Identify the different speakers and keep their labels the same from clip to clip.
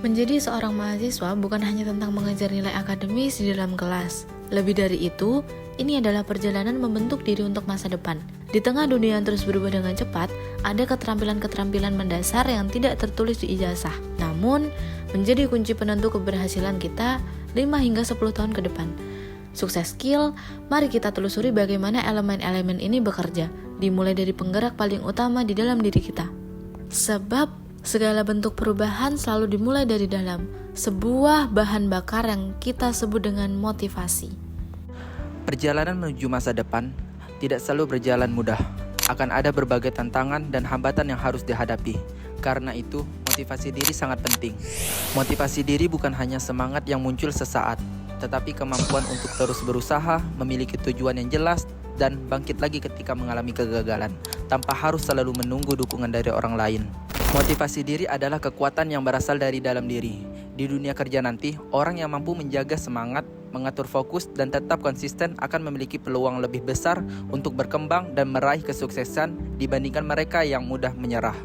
Speaker 1: Menjadi seorang mahasiswa bukan hanya tentang mengejar nilai akademis di dalam kelas. Lebih dari itu, ini adalah perjalanan membentuk diri untuk masa depan. Di tengah dunia yang terus berubah dengan cepat, ada keterampilan-keterampilan mendasar yang tidak tertulis di ijazah. Namun, menjadi kunci penentu keberhasilan kita 5 hingga 10 tahun ke depan. Sukses skill, mari kita telusuri bagaimana elemen-elemen ini bekerja, dimulai dari penggerak paling utama di dalam diri kita. Sebab, segala bentuk perubahan selalu dimulai dari dalam, sebuah bahan bakar yang kita sebut dengan motivasi.
Speaker 2: Perjalanan menuju masa depan tidak selalu berjalan mudah. Akan ada berbagai tantangan dan hambatan yang harus dihadapi. Karena itu, motivasi diri sangat penting. Motivasi diri bukan hanya semangat yang muncul sesaat, tetapi kemampuan untuk terus berusaha, memiliki tujuan yang jelas, dan bangkit lagi ketika mengalami kegagalan, tanpa harus selalu menunggu dukungan dari orang lain. Motivasi diri adalah kekuatan yang berasal dari dalam diri. Di dunia kerja nanti, orang yang mampu menjaga semangat, mengatur fokus, dan tetap konsisten akan memiliki peluang lebih besar untuk berkembang dan meraih kesuksesan dibandingkan mereka yang mudah menyerah.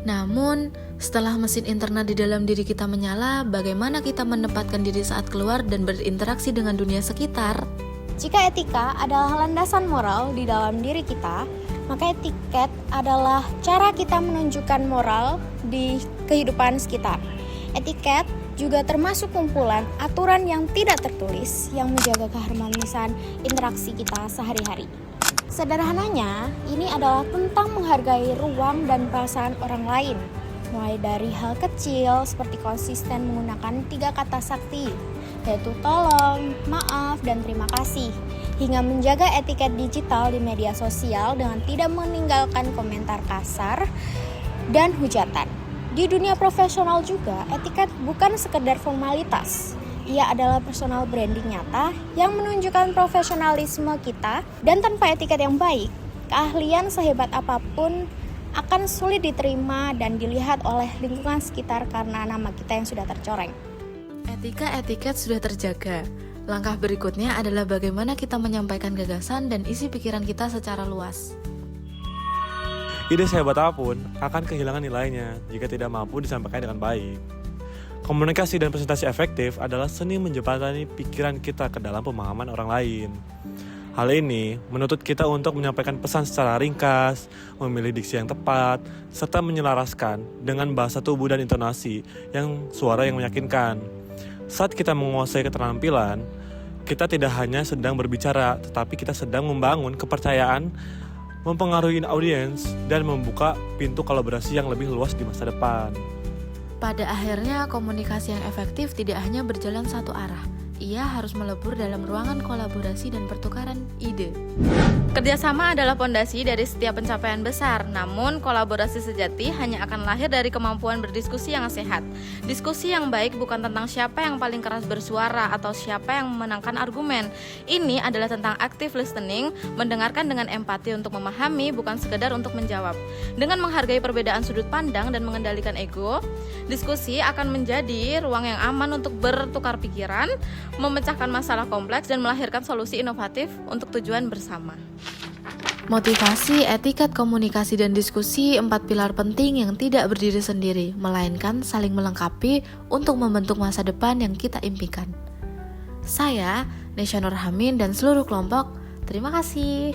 Speaker 1: Namun, setelah mesin internal di dalam diri kita menyala, bagaimana kita menempatkan diri saat keluar dan berinteraksi dengan dunia sekitar?
Speaker 3: Jika etika adalah landasan moral di dalam diri kita, maka etiket adalah cara kita menunjukkan moral di kehidupan sekitar. Etiket juga termasuk kumpulan aturan yang tidak tertulis yang menjaga keharmonisan interaksi kita sehari-hari. Sederhananya, ini adalah tentang menghargai ruang dan perasaan orang lain, mulai dari hal kecil seperti konsisten menggunakan 3 kata sakti, yaitu tolong, maaf, dan terima kasih, hingga menjaga etiket digital di media sosial dengan tidak meninggalkan komentar kasar dan hujatan. Di dunia profesional juga, etiket bukan sekedar formalitas. Ia adalah personal branding nyata yang menunjukkan profesionalisme kita, dan tanpa etiket yang baik, keahlian sehebat apapun akan sulit diterima dan dilihat oleh lingkungan sekitar karena nama kita yang sudah tercoreng.
Speaker 1: Etika-etiket sudah terjaga. Langkah berikutnya adalah bagaimana kita menyampaikan gagasan dan isi pikiran kita secara luas.
Speaker 4: Ide sehebat apapun akan kehilangan nilainya jika tidak mampu disampaikan dengan baik. Komunikasi dan presentasi efektif adalah seni menjembatani pikiran kita ke dalam pemahaman orang lain. Hal ini menuntut kita untuk menyampaikan pesan secara ringkas, memilih diksi yang tepat, serta menyelaraskan dengan bahasa tubuh dan intonasi yang suara yang meyakinkan. Saat kita menguasai keterampilan, kita tidak hanya sedang berbicara, tetapi kita sedang membangun kepercayaan, mempengaruhi audiens, dan membuka pintu kolaborasi yang lebih luas di masa depan.
Speaker 1: Pada akhirnya, komunikasi yang efektif tidak hanya berjalan satu arah. Ia harus melebur dalam ruangan kolaborasi dan pertukaran ide. Kerjasama adalah pondasi dari setiap pencapaian besar, namun kolaborasi sejati hanya akan lahir dari kemampuan berdiskusi yang sehat. Diskusi yang baik bukan tentang siapa yang paling keras bersuara atau siapa yang memenangkan argumen. Ini adalah tentang active listening, mendengarkan dengan empati untuk memahami, bukan sekedar untuk menjawab. Dengan menghargai perbedaan sudut pandang dan mengendalikan ego, diskusi akan menjadi ruang yang aman untuk bertukar pikiran, memecahkan masalah kompleks, dan melahirkan solusi inovatif untuk tujuan bersama. Motivasi, etiket, komunikasi, dan diskusi 4 pilar penting yang tidak berdiri sendiri, melainkan saling melengkapi untuk membentuk masa depan yang kita impikan. Saya, Nesya Nurhamin, dan seluruh kelompok, terima kasih.